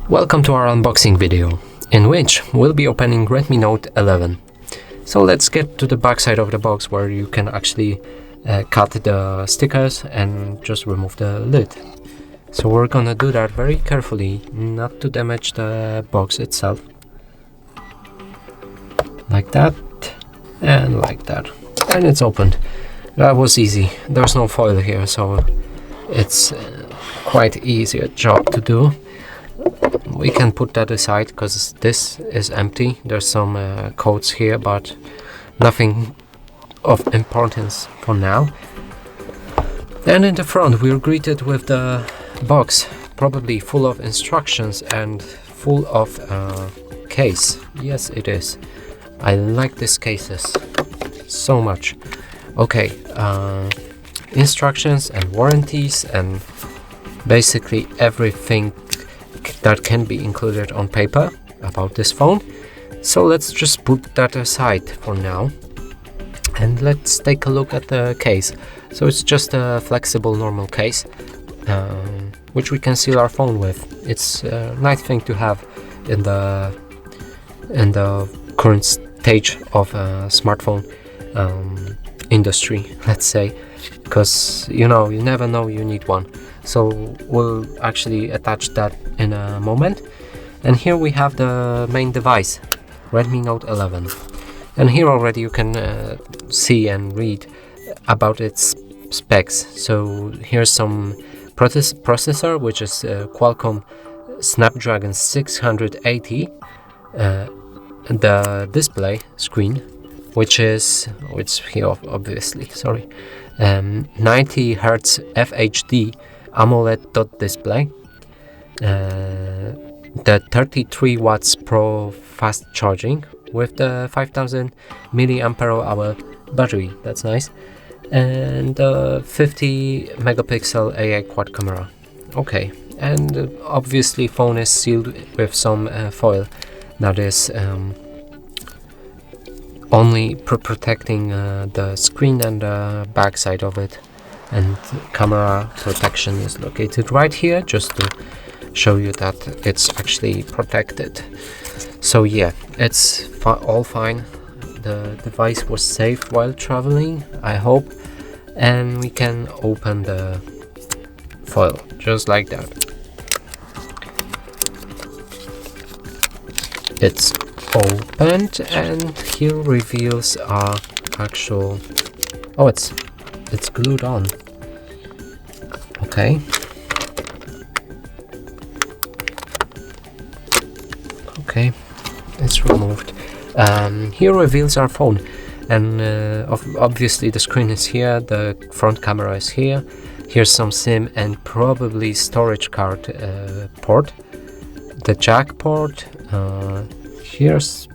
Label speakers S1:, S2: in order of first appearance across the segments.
S1: Welcome to our unboxing video, in which we'll be opening Redmi Note 11. So let's get to the back side of the box where you can actually cut the stickers and just remove the lid. So we're gonna do that very carefully, not to damage the box itself. Like that, and like that. And it's opened. That was easy. There's no foil here, so it's quite easy a job to do. We can put that aside because this is empty. There's some codes here, but nothing of importance for now. And in the front we're greeted with the box, probably full of instructions and full of case. Yes, it is. I like these cases so much. Okay, instructions and warranties and basically everything that can be included on paper about this phone. So let's just put that aside for now and let's take a look at the case. So it's just a flexible normal case which we can seal our phone with. It's a nice thing to have in the current stage of a smartphone industry, let's say, because you never know, you need one. So we'll actually attach that in a moment. And here we have the main device, Redmi Note 11. And here already you can see and read about its specs. So here's some processor, which is Qualcomm Snapdragon 680. The display screen, which is here obviously, sorry, 90 Hz FHD AMOLED dot display, the 33 watts pro fast charging with the 5000 mAh battery, that's nice, and 50 megapixel AI quad camera. Okay, and obviously phone is sealed with some foil that is only protecting the screen and the back side of it. And camera protection is located right here, just to show you that it's actually protected. So yeah, it's all fine. The device was safe while traveling, I hope. And we can open the foil just like that. It's opened, and here reveals our actual... oh, it's glued on. Okay. Okay, it's removed. Here reveals our phone, and obviously the screen is here, the front camera is here. Here's some SIM and probably storage card port, the jack port. Here's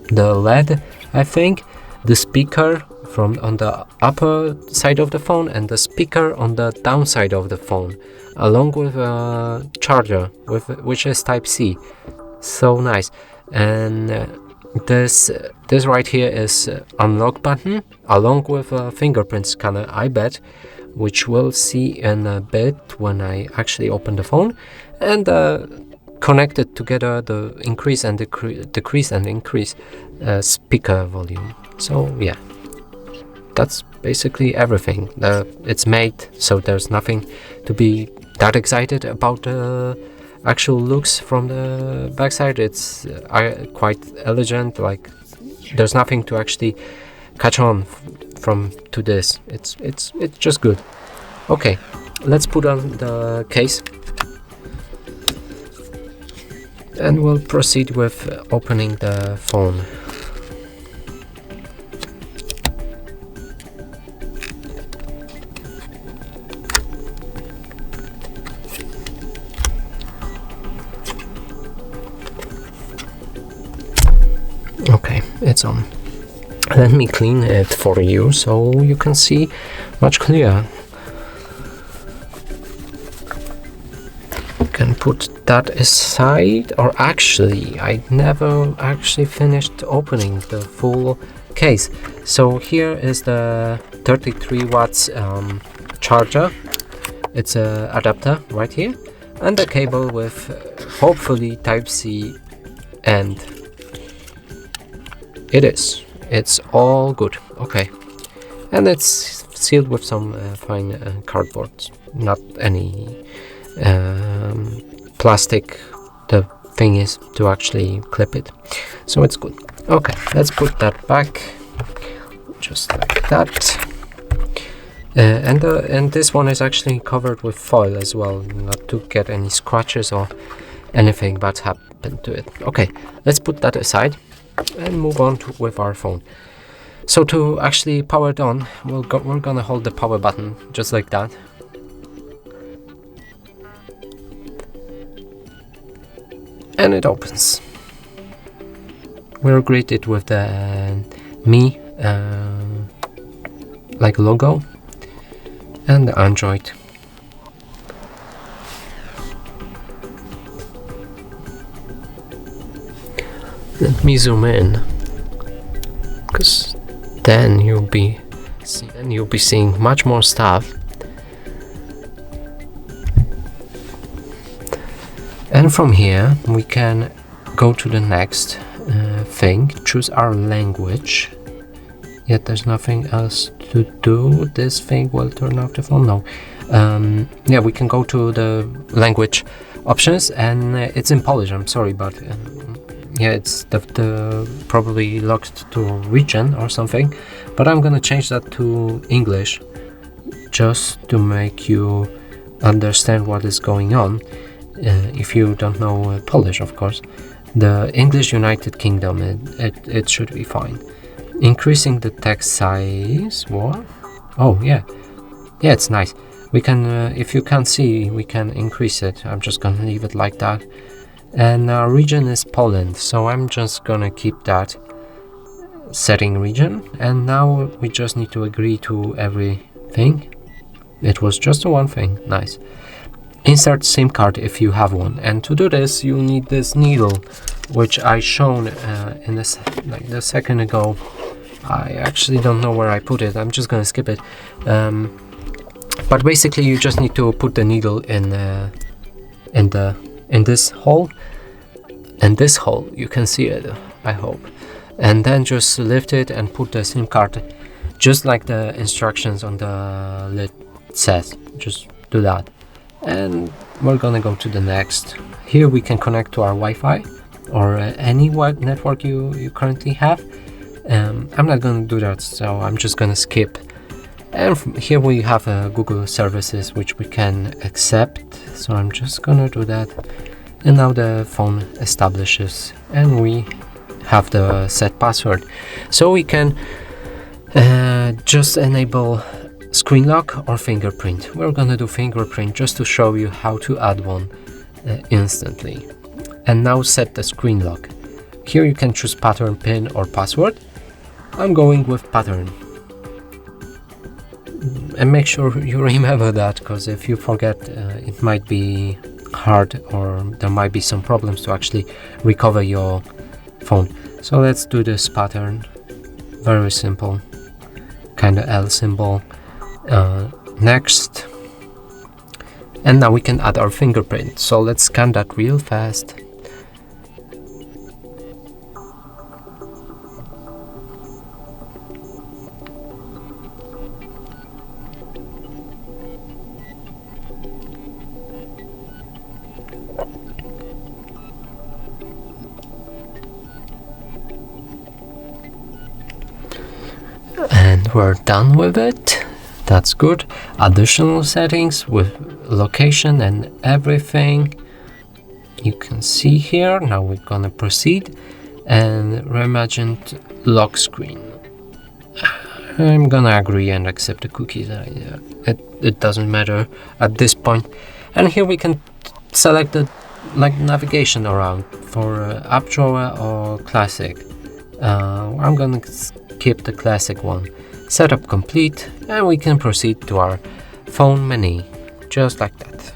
S1: the LED, I think, the speaker on the upper side of the phone and the speaker on the downside of the phone, along with a charger which is type C. So nice. And this right here is unlock button along with a fingerprint scanner, I bet, which we'll see in a bit when I actually open the phone, and connected together the increase and decrease and increase speaker volume. So yeah, that's basically everything. It's made, so there's nothing to be that excited about the actual looks from the backside. It's quite elegant, like there's nothing to actually catch on to this. It's just good. Okay, let's put on the case and we'll proceed with opening the phone. Okay, it's on. Let me clean it for you so you can see much clearer. Can put that aside, or actually I never actually finished opening the full case. So here is the 33 watts charger. It's a adapter right here, and a cable with hopefully Type-C, and it's all good. Okay, and it's sealed with some fine cardboard, not any plastic. The thing is to actually clip it, so it's good. Okay, let's put that back just like that. And this one is actually covered with foil as well, not to get any scratches or anything bad happen to it. Okay, let's put that aside and move on with our phone. So to actually power it on, we're gonna hold the power button just like that. And it opens. We're greeted with the Mi like logo and the Android. Let me zoom in, because then you'll be seeing much more stuff. And from here we can go to the next thing, choose our language. Yet there's nothing else to do. This thing will turn off the phone. No. Yeah, we can go to the language options, and it's in Polish. I'm sorry, but yeah, it's the probably locked to region or something. But I'm gonna change that to English, just to make you understand what is going on. If you don't know Polish, of course, the English United Kingdom, it should be fine. Increasing the text size. What? Oh yeah, it's nice. We can, if you can't see, we can increase it. I'm just gonna leave it like that. And our region is Poland, so I'm just gonna keep that setting region. And now we just need to agree to everything. It was just one thing. Nice. Insert SIM card if you have one, and to do this you need this needle, which I shown in this like a second ago. I actually don't know where I put it. I'm just gonna skip it. But basically you just need to put the needle in this hole. In this hole you can see it, I hope, and then just lift it and put the SIM card just like the instructions on the lid says. Just do that. And we're gonna go to the next. Here we can connect to our Wi-Fi or any network you currently have. I'm not gonna do that, so I'm just gonna skip. And here we have Google services which we can accept, so I'm just gonna do that. And now the phone establishes, and we have the set password, so we can just enable screen lock or fingerprint. We're gonna do fingerprint just to show you how to add one instantly. And now set the screen lock. Here you can choose pattern, pin or password. I'm going with pattern. And make sure you remember that, because if you forget, it might be hard, or there might be some problems to actually recover your phone. So let's do this pattern. Very simple, kind of L symbol. Next, and now we can add our fingerprint, so let's scan that real fast. And we're done with it. That's good. Additional settings with location and everything you can see here. Now we're gonna proceed, and reimagined lock screen. I'm gonna agree and accept the cookies. It doesn't matter at this point. And here we can select the navigation around for app drawer or classic. I'm gonna skip the classic one. Setup complete, and we can proceed to our phone menu, just like that.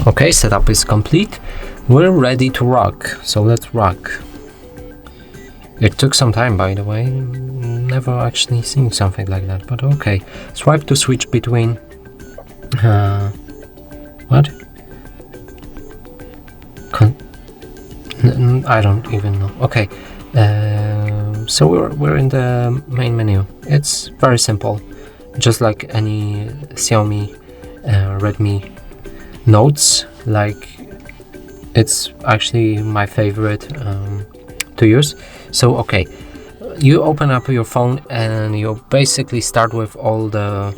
S1: Okay, setup is complete. We're ready to rock, so let's rock. It took some time, by the way. Never actually seen something like that, but okay. Swipe to switch between... what? I don't even know. Okay, so we're in the main menu. It's very simple, just like any Xiaomi Redmi Notes. Like, it's actually my favorite to use. So okay, you open up your phone and you basically start with all the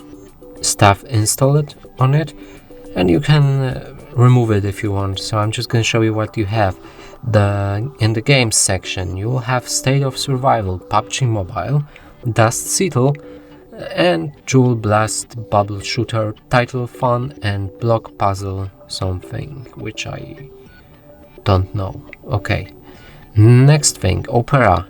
S1: stuff installed on it, and you can remove it if you want. So I'm just going to show you what you have. In the games section, you will have State of Survival, PUBG Mobile, Dust Citadel, and Jewel Blast, Bubble Shooter, Title Fun, and Block Puzzle something, which I don't know. Okay, next thing, Opera,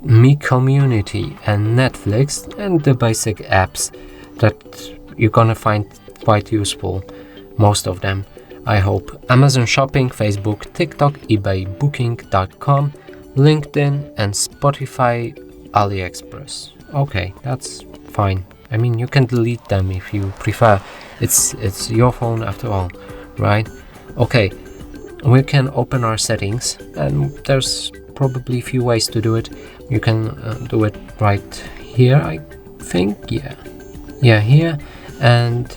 S1: Mi Community, and Netflix, and the basic apps that you're gonna find quite useful, most of them, I hope. Amazon Shopping, Facebook, TikTok, eBay, Booking.com, LinkedIn, and Spotify, AliExpress. Okay, that's fine. I mean, you can delete them if you prefer. It's your phone after all, right? Okay, we can open our settings, and there's probably a few ways to do it. You can do it right here, I think. Yeah, here and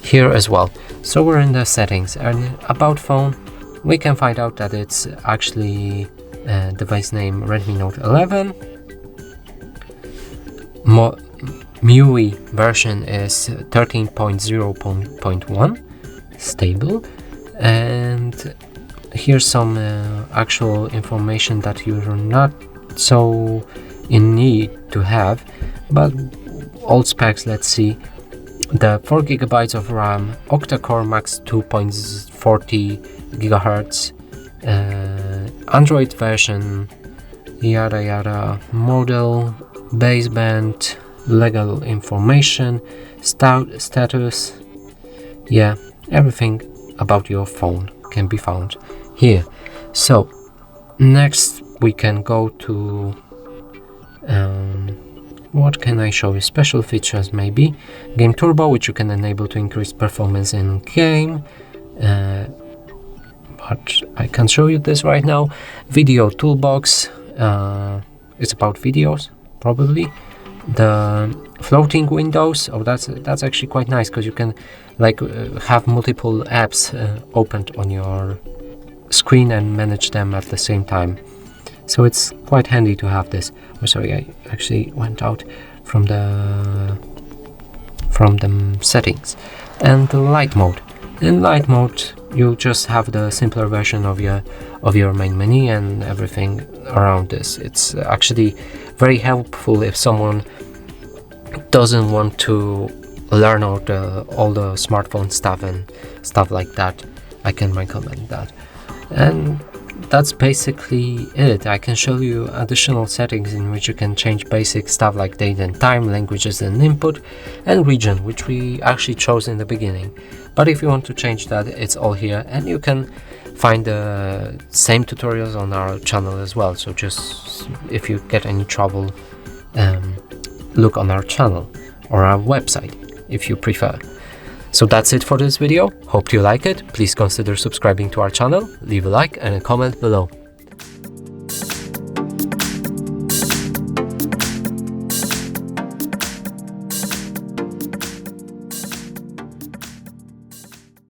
S1: here as well. So we're in the settings, and about phone, we can find out that it's actually device name Redmi Note 11. MIUI version is 13.0.1, stable, and here's some actual information that you're not so in need to have, but all specs, let's see. The 4 GB of RAM, octa-core max 2.40 GHz, Android version, yada yada, model, baseband, legal information, status, yeah, everything about your phone can be found here. So next we can go to what can I show you? Special features, maybe Game Turbo, which you can enable to increase performance in game, but I can show you this right now. Video Toolbox, it's about videos probably. The floating windows, oh, that's actually quite nice, because you can like have multiple apps opened on your screen and manage them at the same time. So it's quite handy to have this. Oh, sorry, I actually went out from the settings. And the light mode. In light mode, you'll just have the simpler version of your main menu and everything around this. It's actually very helpful if someone doesn't want to learn all the smartphone stuff and stuff like that. I can recommend that. And that's basically it. I can show you additional settings in which you can change basic stuff like date and time, languages and input, and region, which we actually chose in the beginning. But if you want to change that, it's all here, and you can find the same tutorials on our channel as well. So just if you get any trouble, look on our channel or our website if you prefer. So that's it for this video. Hope you like it. Please consider subscribing to our channel, leave a like and a comment below.